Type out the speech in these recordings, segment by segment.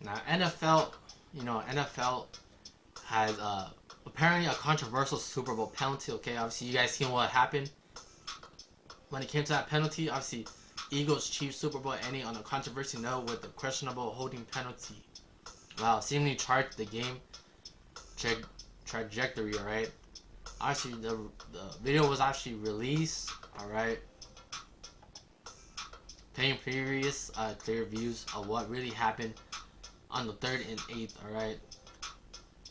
Now NFL has apparently a controversial Super Bowl penalty. Okay, obviously you guys seen what happened when it came to that penalty. Obviously, Eagles Chiefs Super Bowl ending on a controversy note with the questionable holding penalty. Wow, seemingly charged the game trajectory. All right. Actually, the video was actually released. All right. Paying previous clear views of what really happened on the 3rd and 8th. All right.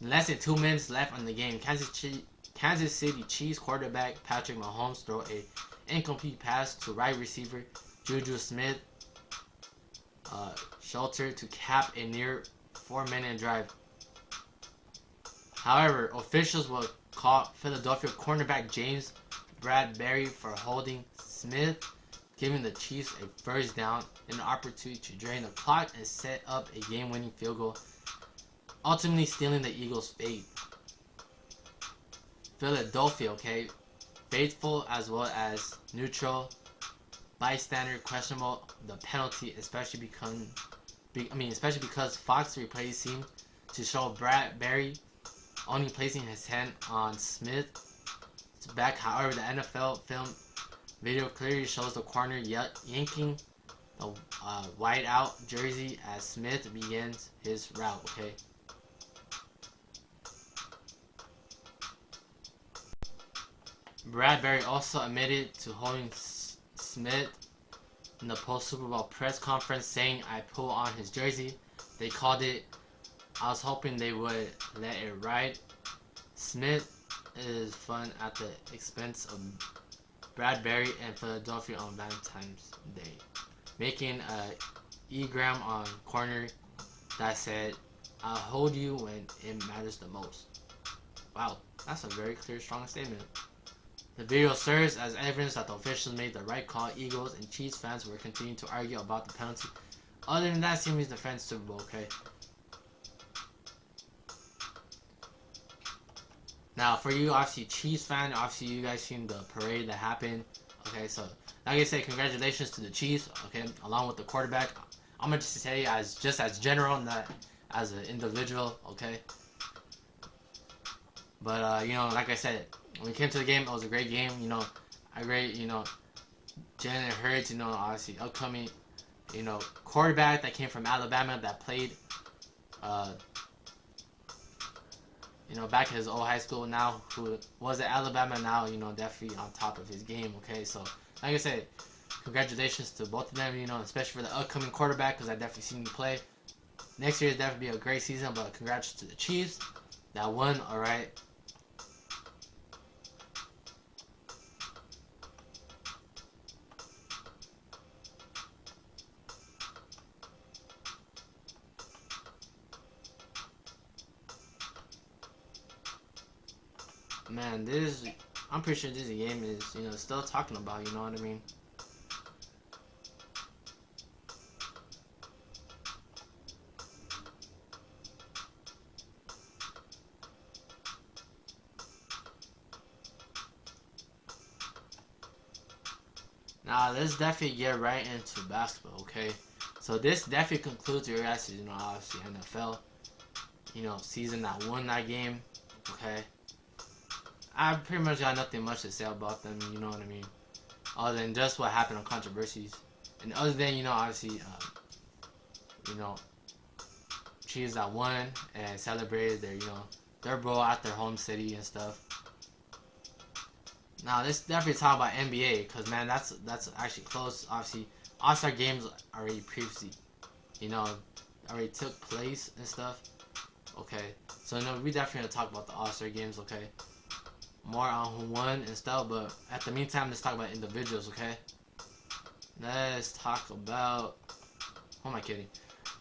Less than 2 minutes left on the game. Kansas City Chiefs quarterback Patrick Mahomes threw a incomplete pass to right receiver Juju Smith Shelter to cap a near 4-minute drive. However, officials will call Philadelphia cornerback James Bradberry for holding Smith, giving the Chiefs a first down and an opportunity to drain the clock and set up a game-winning field goal, ultimately stealing the Eagles' fate. Philadelphia, okay, faithful as well as neutral, bystander questionable the penalty, especially because Fox replays seemed to show Bradberry only placing his hand on Smith's back. However, the NFL film video clearly shows the corner yanking the white out jersey as Smith begins his route. Okay. Bradberry also admitted to holding Smith in the post-Super Bowl press conference, saying, "I pulled on his jersey. They called it. I was hoping they would let it ride." Smith is fun at the expense of Bradberry and Philadelphia on Valentine's Day, making a e-gram on corner that said, "I'll hold you when it matters the most." Wow, that's a very clear, strong statement. The video serves as evidence that the officials made the right call. Eagles and Chiefs fans were continuing to argue about the penalty. Other than that, Simmons defends Super Bowl, okay? Now, for you, obviously, Chiefs fan, obviously, you guys seen the parade that happened. Okay, so, like I said, congratulations to the Chiefs, okay, along with the quarterback. I'm going to say as general, not as an individual, okay? But, like I said, when we came to the game, it was a great game, Jalen Hurts, obviously, upcoming, quarterback that came from Alabama that played, back in his old high school now, who was at Alabama now, definitely on top of his game, okay? So, like I said, congratulations to both of them, especially for the upcoming quarterback, because I definitely seen him play. Next year is definitely be a great season, but congrats to the Chiefs that won, all right? Man, I'm pretty sure this game is, still talking about, you know what I mean? Now, let's definitely get right into basketball, okay? So this definitely concludes your guys' obviously NFL, season that won that game, okay? I pretty much got nothing much to say about them, you know what I mean? Other than just what happened on controversies. And other than, obviously, Chiefs that won and celebrated their bro at their home city and stuff. Now, let's definitely talk about NBA, because, man, that's actually close. Obviously, All-Star games already previously, already took place and stuff. Okay, so, we definitely going to talk about the All-Star games, okay? More on who won and stuff, but at the meantime, let's talk about individuals, okay? Let's talk about... Who am I kidding?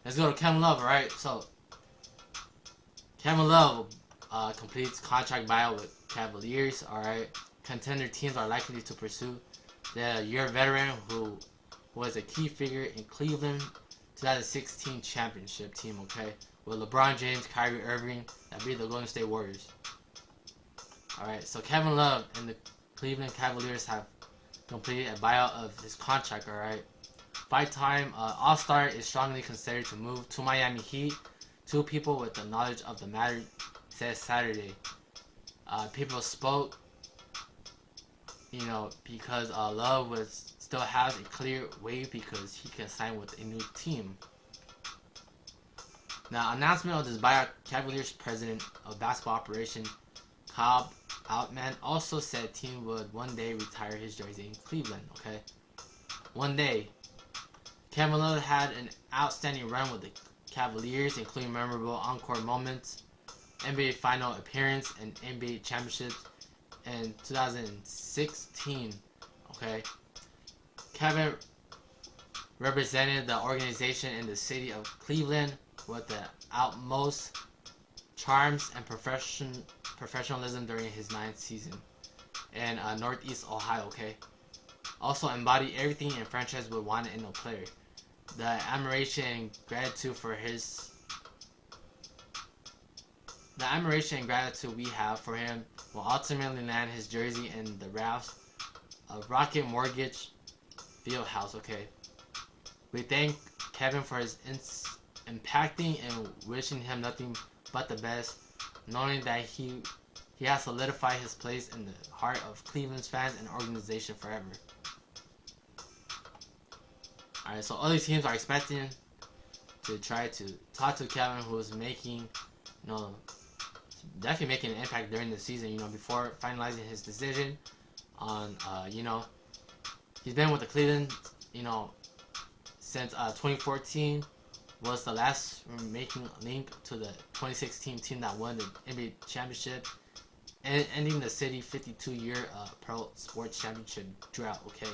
Let's go to Kevin Love, alright? So, Kevin Love completes contract buyout with Cavaliers, alright? Contender teams are likely to pursue the year veteran who was a key figure in Cleveland 2016 championship team, okay? With LeBron James, Kyrie Irving, that beat the Golden State Warriors. Alright, so Kevin Love and the Cleveland Cavaliers have completed a buyout of his contract, alright? Five-time All-Star is strongly considered to move to Miami Heat. Two people with the knowledge of the matter said Saturday. People spoke, because Love still has a clear wave because he can sign with a new team. Now, announcement of this buyout, Cavaliers president of basketball operation, Cobb Outman, also said team would one day retire his jersey in Cleveland, okay? One day. Kevin Love had an outstanding run with the Cavaliers, including memorable encore moments, NBA final appearance, and NBA championships in 2016, okay? Kevin represented the organization in the city of Cleveland with the utmost charms and professionalism during his 9th season in Northeast Ohio, okay? Also embodied everything a franchise would want in a player. The admiration and gratitude we have for him will ultimately land his jersey in the rafts of Rocket Mortgage Fieldhouse, okay? We thank Kevin for his impacting and wishing him nothing but the best, knowing that he has solidified his place in the heart of Cleveland's fans and organization forever. Alright, so other teams are expecting to try to talk to Kevin, who is making, definitely making an impact during the season, before finalizing his decision on, he's been with the Cleveland, since 2014 was the last making link to the 2016 team that won the NBA championship and ending the city 52-year pro sports championship drought, okay?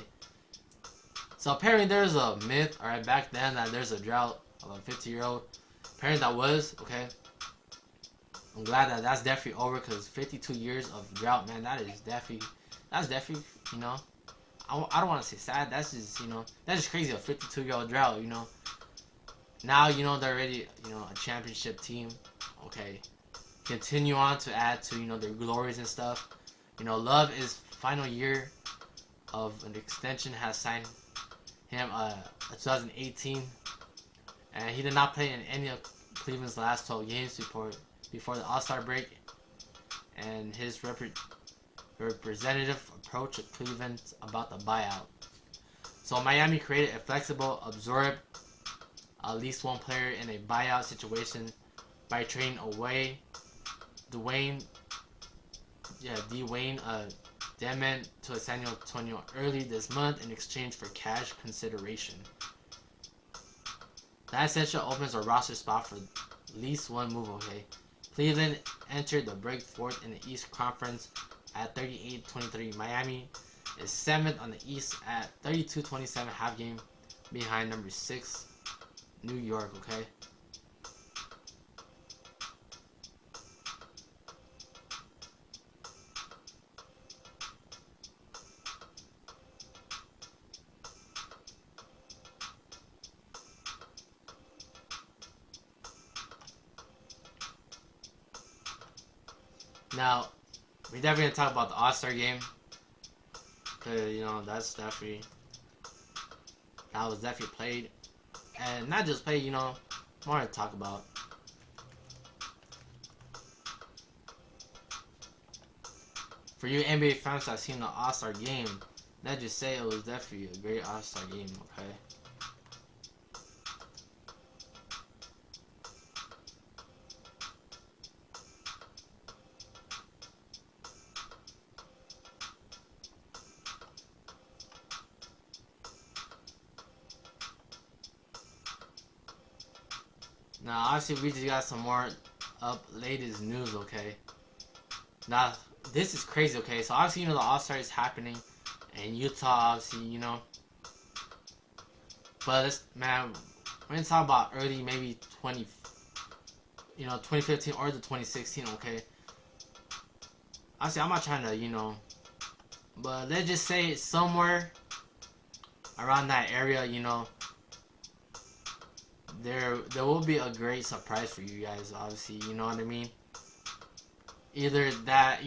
So apparently there's a myth, alright, back then that there's a drought of a 50-year-old. Apparently that was, okay? I'm glad that that's definitely over because 52 years of drought, man, that's definitely, I don't want to say sad, that's just crazy, a 52-year-old drought, Now, they're already, a championship team, okay? Continue on to add to, their glories and stuff. Love is final year of an extension, has signed him 2018, and he did not play in any of Cleveland's last 12 games before the All-Star break, and his representative approach to Cleveland about the buyout. So Miami created a flexible, absorb at least one player in a buyout situation by trading away Dwayne Dedmon to San Antonio early this month in exchange for cash consideration. That essentially opens a roster spot for at least one move, okay? Cleveland entered the break fourth in the East Conference at 38-23. Miami is 7th on the East at 32-27, half game behind number 6, New York, okay? Now, we're definitely gonna talk about the All-Star game, cause that was definitely played, and not just played, more to talk about. For you NBA fans that seen the All-Star game, let's just say it was definitely a great All-Star game, okay? Now, obviously, we just got some more latest news, okay? Now, this is crazy, okay? So, obviously, the All-Star is happening in Utah, obviously, But, we're going to talk about early, maybe 2015 or the 2016, okay? Obviously, I'm not trying to, but let's just say somewhere around that area, there will be a great surprise for you guys, obviously, you know what I mean? Either that,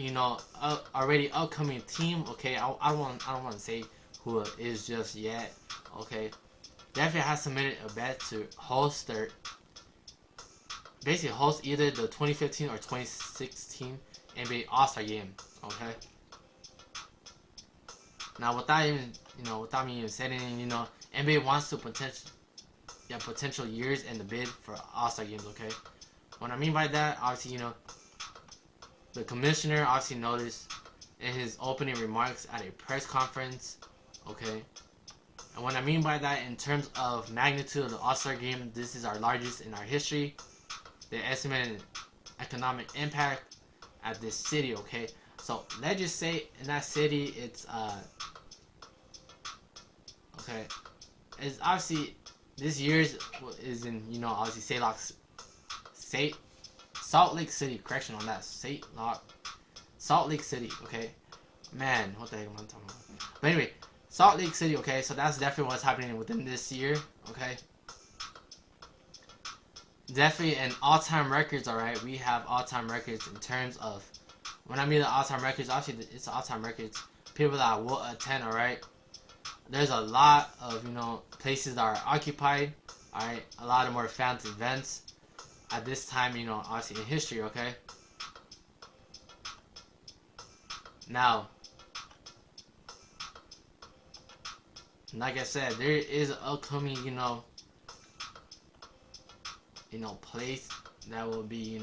already upcoming team, okay, I don't want to say who it is just yet, okay? definitely has submitted a bet to host their basically host either the 2015 or 2016 NBA All-Star game. Okay. Now, without even without me even saying anything, NBA wants to potential years in the bid for All-Star games. Okay. What I mean by that, obviously, the commissioner obviously noticed in his opening remarks at a press conference. Okay. And what I mean by that, in terms of magnitude of the All-Star game, this is our largest in our history. The estimated economic impact at this city, okay? So let's just say in that city, it's okay. It's obviously this year's is in obviously Salt Lake City. Correction on that, Salt Lake City. Okay, man, what the heck am I talking about? But anyway, Salt Lake City. Okay, so that's definitely what's happening within this year. Okay. Definitely an all-time records, alright? We have all-time records in terms of, when I mean the all-time records, obviously it's all-time records. People that will attend, alright? There's a lot of, places that are occupied, alright? A lot of more fans events at this time, obviously in history, okay? Now, like I said, there is an upcoming, place that will be,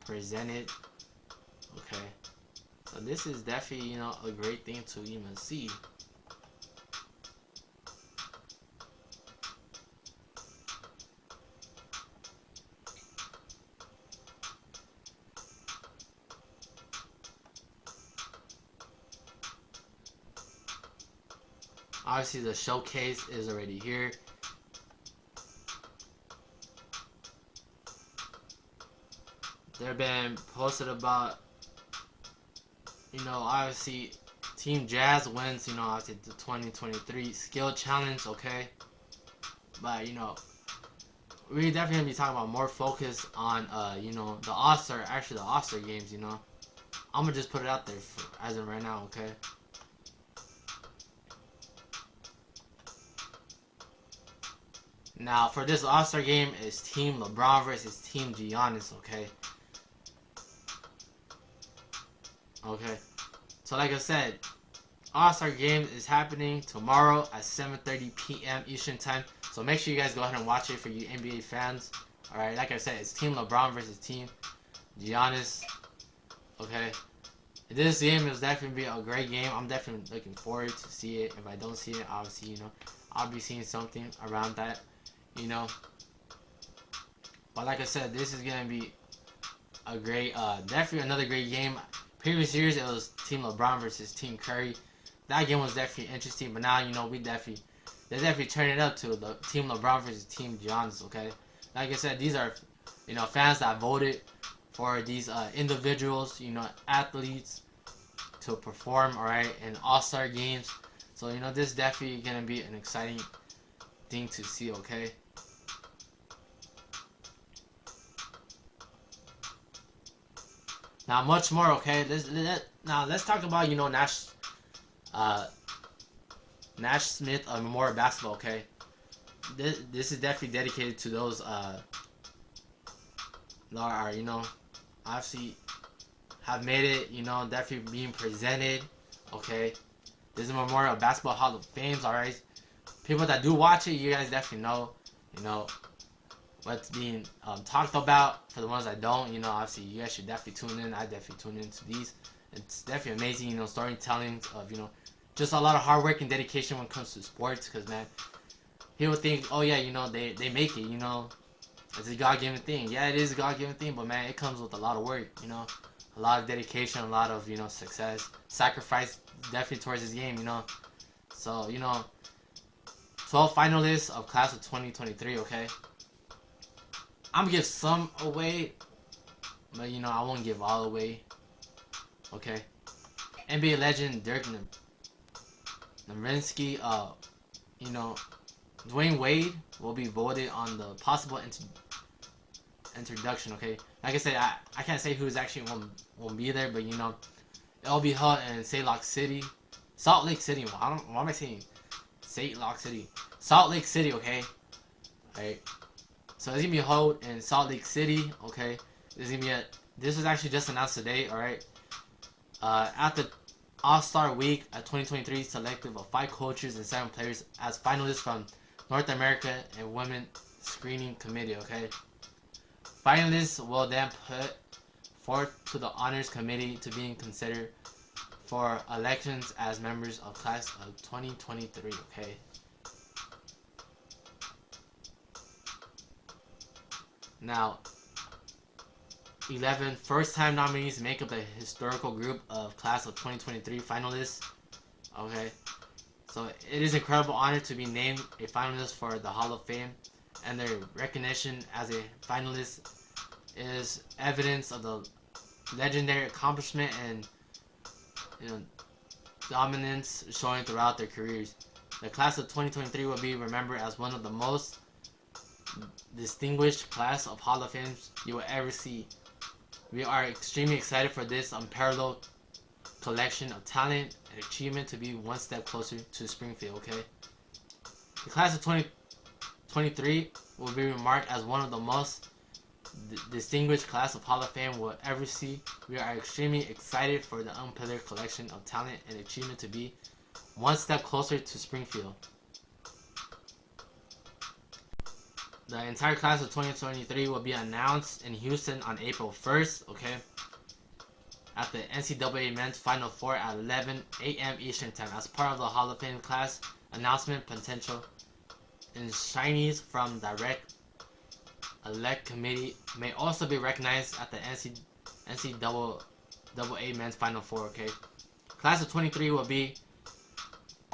presented. Okay. So this is definitely, a great thing to even see. Obviously the showcase is already here. They're been posted about, obviously Team Jazz wins, obviously the 2023 skill challenge, okay? But, we definitely gonna be talking about more focus on, the All-Star games, I'm gonna just put it out there as of right now, okay? Now, for this All-Star game, it's Team LeBron versus Team Giannis, okay? Okay, so like I said, All-Star game is happening tomorrow at 7:30 p.m. Eastern Time. So make sure you guys go ahead and watch it for you NBA fans. Alright, like I said, it's Team LeBron versus Team Giannis. Okay, this game is definitely be a great game. I'm definitely looking forward to see it. If I don't see it, obviously, I'll be seeing something around that, But like I said, this is gonna be a great, definitely another great game. Previous years, it was Team LeBron versus Team Curry. That game was definitely interesting, but now, they're definitely turning it up to the Team LeBron versus Team Giannis, okay? Like I said, these are, fans that voted for these individuals, athletes to perform, alright, in All-Star games. So, this is definitely going to be an exciting thing to see, okay? Now, much more, okay? Let's talk about, Nash Smith Memorial Basketball, okay? This is definitely dedicated to those, that are, obviously have made it, definitely being presented, okay? This is Memorial Basketball Hall of Fame, alright? People that do watch it, you guys definitely know, what's being talked about. For the ones that don't, obviously you guys should definitely tune in. I definitely tune into these. It's definitely amazing, storytelling of, just a lot of hard work and dedication when it comes to sports. Because, man, people think, oh yeah, they make it, it's a God-given thing. Yeah, it is a God-given thing, but man, it comes with a lot of work, a lot of dedication, a lot of, success, sacrifice definitely towards this game, So, 12 finalists of class of 2023, okay? I'm gonna give some away, but I won't give all away. Okay. NBA legend Dirk Nowitzki, Dwayne Wade will be voted on the possible introduction. Okay. Like I said, I can't say who's actually won't be there, but it'll be held in Salt Lake City. Why am I saying Salt Lake City, okay? Alright. So it's gonna be held in Salt Lake City, okay? This was actually just announced today, alright? At the All-Star Week at 2023, selected of 5 coaches and 7 players as finalists from North America and Women Screening Committee, okay? Finalists will then put forth to the Honors Committee to be considered for elections as members of class of 2023, okay? Now, 11 first-time nominees make up the historical group of class of 2023 finalists, okay? So it is an incredible honor to be named a finalist for the Hall of Fame, and their recognition as a finalist is evidence of the legendary accomplishment and dominance showing throughout their careers. The class of 2023 will be remembered as one of the most distinguished class of Hall of Fames you will ever see. We are extremely excited for this unparalleled collection of talent and achievement to be one step closer to Springfield, okay? The class of 2023 will be remarked as one of the most distinguished class of Hall of Fame we'll ever see. We are extremely excited for the unparalleled collection of talent and achievement to be one step closer to Springfield. The entire class of 2023 will be announced in Houston on April 1st, okay? At the NCAA Men's Final Four at 11 a.m. Eastern Time as part of the Hall of Fame class announcement potential. Signees from direct elect committee may also be recognized at the NCAA Men's Final Four, okay? Class of 23 will be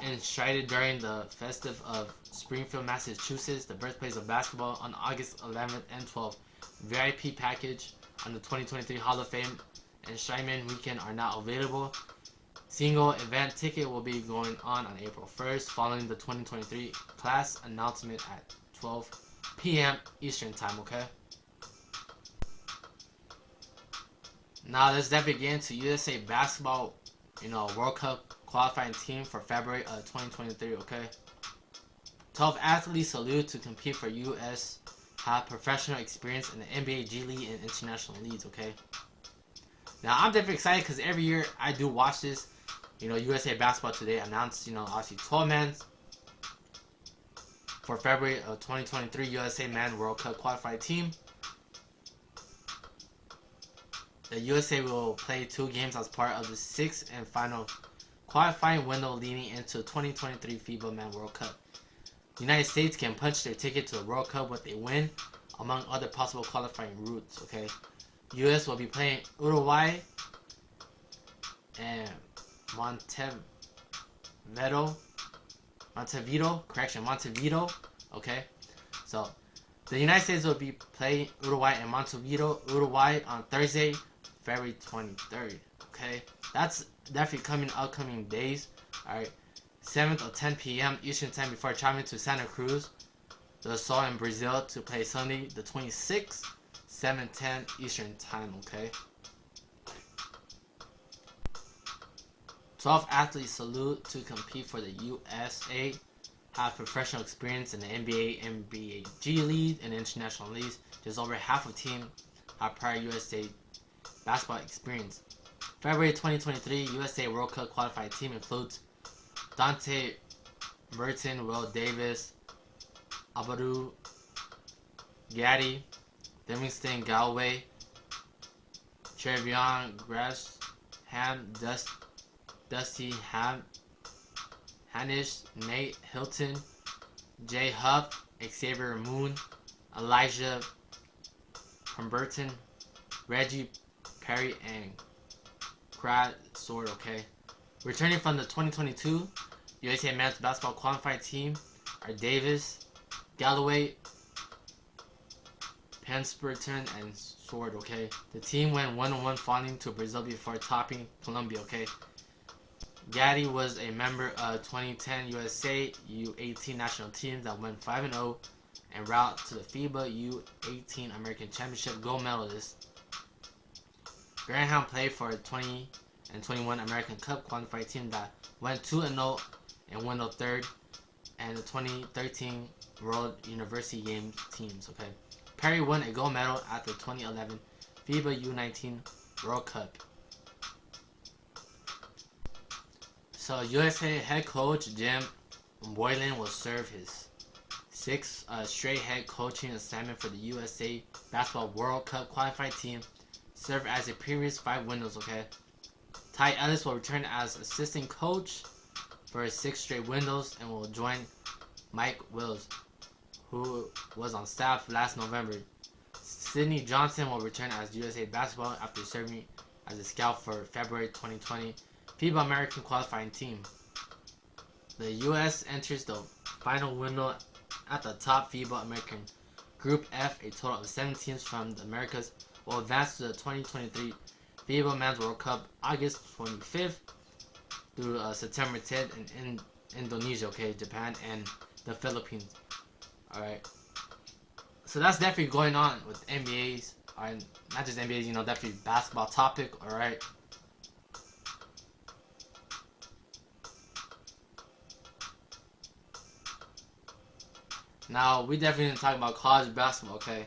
enshrined during the festive of Springfield, Massachusetts, the birthplace of basketball, on August 11th and 12th. VIP package on the 2023 Hall of Fame enshrinement weekend are now available. Single event ticket will be going on April 1st following the 2023 class announcement at 12 p.m. Eastern Time, okay? Now let's then begin to USA Basketball, World Cup qualifying team for February of 2023, okay? 12 athletes salute to compete for U.S. have professional experience in the NBA, G League, and international leagues, okay? Now, I'm definitely excited because every year I do watch this. USA Basketball Today announced, obviously 12 men for February of 2023 USA Men World Cup qualified team. The USA will play 2 games as part of the 6th and final qualifying window leading into 2023 FIBA Men World Cup. The United States can punch their ticket to the World Cup with a win, among other possible qualifying routes, okay? US will be playing Uruguay and Montevideo, okay? So, the United States will be playing Uruguay and Montevideo, Uruguay on Thursday, February 23rd, okay? That's definitely upcoming days, alright? 7th or 10 p.m. Eastern Time before traveling to Santa Cruz do Sul in Brazil to play Sunday the 26th, 7:10 Eastern Time, okay? 12 athletes salute to compete for the USA, have professional experience in the NBA, NBA G League, and international leagues. Just over half of the team have prior USA basketball experience. February 2023 USA World Cup qualified team includes Dante Burton, Will Davis, Abdou Gaddy, Livingston Galway, Trevion Gresham, Dusty Hanish, Nate Hilton, Jay Huff, Xavier Moon, Elijah Pemberton, Reggie Perry, and Brad Sword, okay? Returning from the 2022 USA Men's Basketball Qualified Team are Davis, Galloway, Pemberton, and Sword, okay? The team went 1-1 falling to Brazil before topping Colombia, okay? Gaddy was a member of 2010 USA U18 national team that went 5-0 en route to the FIBA U18 American Championship gold medalist. Graham played for 20 and 21 American Cup qualified team that went 2-0 and won the third and the 2013 World University Games teams. Okay, Perry won a gold medal at the 2011 FIBA U19 World Cup. So USA head coach Jim Boylan will serve his sixth straight head coaching assignment for the USA Basketball World Cup qualified team. Serve as a previous 5 windows. Okay, Ty Ellis will return as assistant coach for his 6 straight windows and will join Mike Wills, who was on staff last November. Sidney Johnson will return as USA Basketball after serving as a scout for February 2020 FIBA American qualifying team. The U.S. enters the final window at the top FIBA American Group F. A total of 7 teams from the Americas will advance to the 2023 FIBA Men's World Cup August 25th through September 10th in Indonesia, okay, Japan, and the Philippines. Alright. So that's definitely going on with NBAs. Alright, not just NBAs, you know, definitely basketball topic, alright. Now, we definitely didn't talk about college basketball, okay?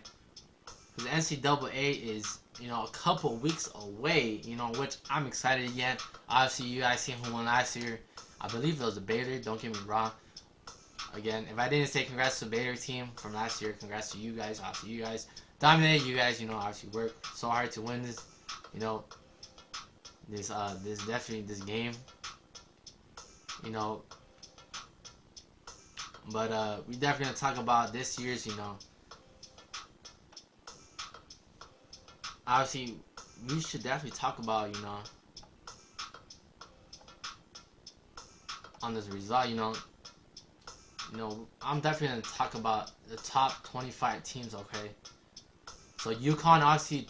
Because NCAA is, you know, a couple weeks away, you know, which I'm excited again. Obviously, you guys seen who won last year. I believe it was the Baylor, don't get me wrong. Again, if I didn't say congrats to the Baylor team from last year, congrats to you guys. Obviously, you guys dominated. You guys, you know, obviously worked so hard to win this, you know, this game, you know. But we definitely gonna talk about this year's, you know. Obviously, we should definitely talk about, you know, on this result, you know. I'm definitely gonna talk about the top 25 teams, okay? So UConn obviously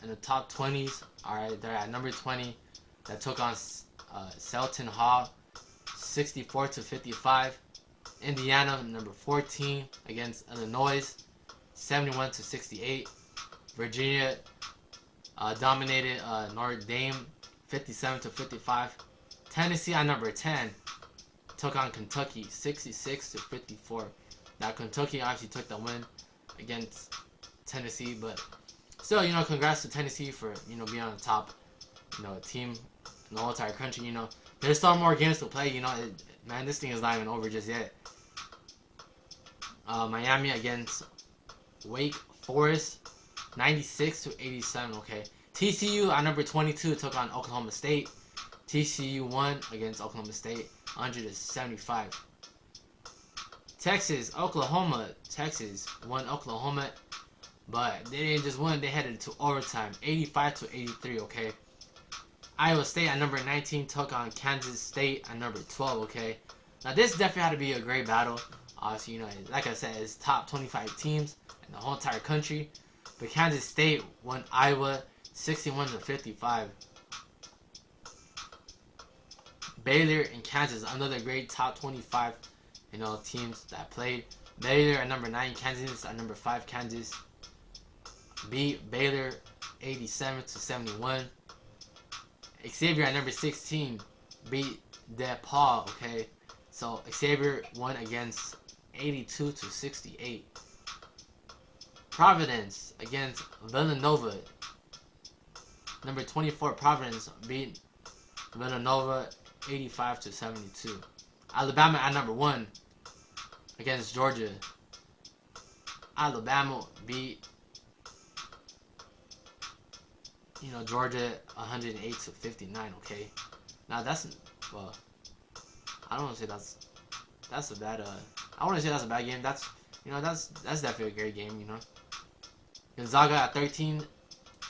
in the top 20s. Alright, they're at number 20. That took on Seton Hall 64-55. Indiana number 14 against Illinois 71-68. Virginia dominated Notre Dame 57-55. Tennessee at number 10 took on Kentucky 66-54. Now Kentucky obviously took the win against Tennessee, but still, you know, congrats to Tennessee for, you know, being on the top, you know, team in the whole entire country. You know, there's still more games to play. You know, man, this thing is not even over just yet. Miami against Wake Forest 96-87. Okay, TCU at number 22 took on Oklahoma State. TCU won against Oklahoma State 100-75. Texas won Oklahoma, but they didn't just win, they headed to overtime 85-83. Okay, Iowa State at number 19 took on Kansas State at number 12. Okay, now this definitely had to be a great battle. Obviously, you know, like I said, it's top 25 teams in the whole entire country, but Kansas State won Iowa 61-55. Baylor and Kansas, another great top 25, you know, teams that played. Baylor at number 9, Kansas at number 5. Kansas beat Baylor 87-71. Xavier at number 16 beat DePaul. Okay, so Xavier won against 82-68. Providence against Villanova. Number 24 Providence beat Villanova 85-72. Alabama at number 1 against Georgia. Alabama beat, you know, Georgia 108-59. Okay, now that's, well, I don't want to say that's a bad I want to say that's a bad game. That's, you know, that's definitely a great game. You know, Gonzaga at 13.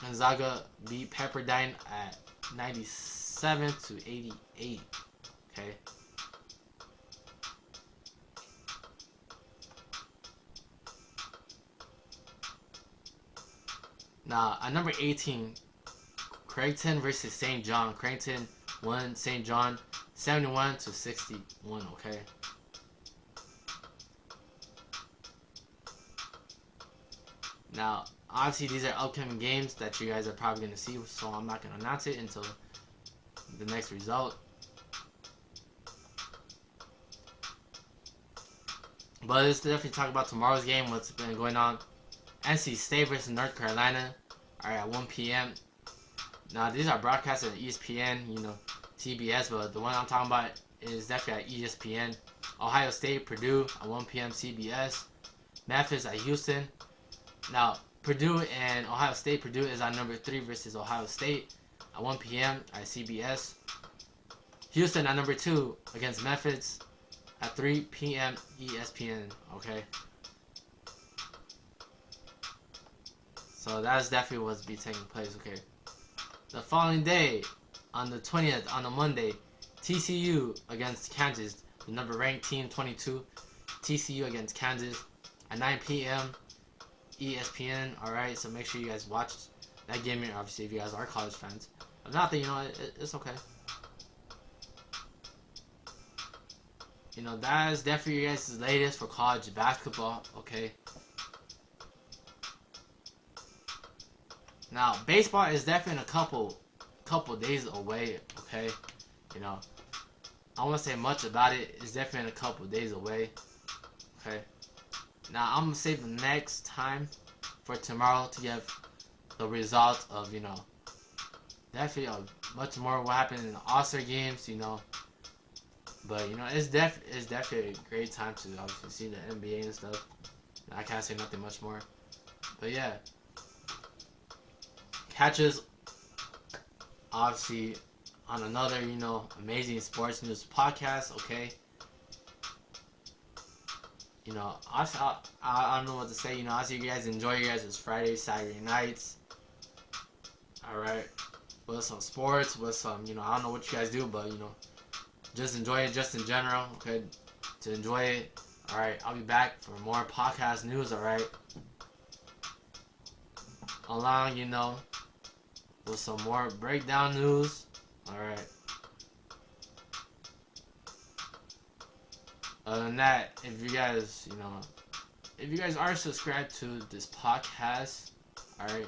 Gonzaga beat Pepperdine at 97-88. Okay. Now at number 18, Creighton versus St. John. Creighton won St. John 71-61. Okay. Now, obviously, these are upcoming games that you guys are probably going to see, so I'm not going to announce it until the next result. But let's definitely talk about tomorrow's game. What's been going on? NC State versus North Carolina. All right, at 1 p.m. Now these are broadcasted at ESPN, TBS, but the one I'm talking about is definitely at ESPN. Ohio State, Purdue at 1 p.m. CBS. Memphis at Houston. Now Purdue and Ohio State. Purdue is on number 3 versus Ohio State at 1 p.m. at CBS. Houston at number 2 against Memphis at 3 p.m. ESPN. Okay. So that's definitely what's be taking place. Okay. The following day, on the 20th, on a Monday, TCU against Kansas, the number ranked team 22. TCU against Kansas at 9 p.m. ESPN. Alright, so make sure you guys watch that game, obviously, if you guys are college fans. If not, then, it's okay. That is definitely your guys' latest for college basketball, okay? Now, baseball is definitely a couple days away, okay? I won't say much about it. It's definitely a couple days away, okay? Now, I'm going to save the next time for tomorrow to give the results of, definitely much more what happened in the All-Star games, But, it's definitely a great time to obviously see the NBA and stuff. I can't say nothing much more. But, yeah. Catch us, obviously, on another, amazing sports news podcast, okay? I don't know what to say. I see you guys enjoy your guys' Friday, Saturday nights. Alright. With some sports, with some, I don't know what you guys do, but, just enjoy it just in general, okay? To enjoy it. Alright, I'll be back for more podcast news, alright? Along, with some more breakdown news. Alright. Other than that, if you guys are subscribed to this podcast, alright,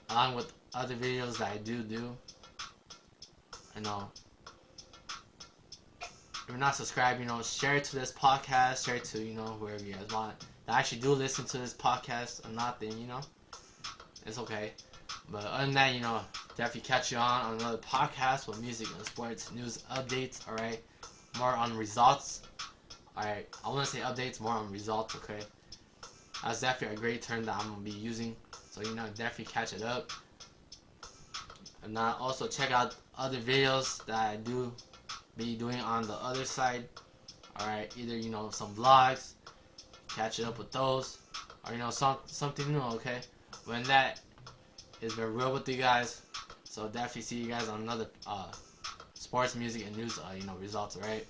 along with other videos that I do, if you're not subscribed, share it to this podcast, share it to, whoever you guys want. That actually do listen to this podcast or not, then, it's okay. But other than that, definitely catch you on another podcast with music and sports news updates, alright? More on results. Alright, I want to say updates, more on results, okay? That's definitely a great term that I'm going to be using. So, definitely catch it up. And also check out other videos that I do be doing on the other side. Alright, either, some vlogs, catch it up with those, or, something new, okay? When that, it's been real with you guys. So definitely see you guys on another sports, music, and news, results, alright?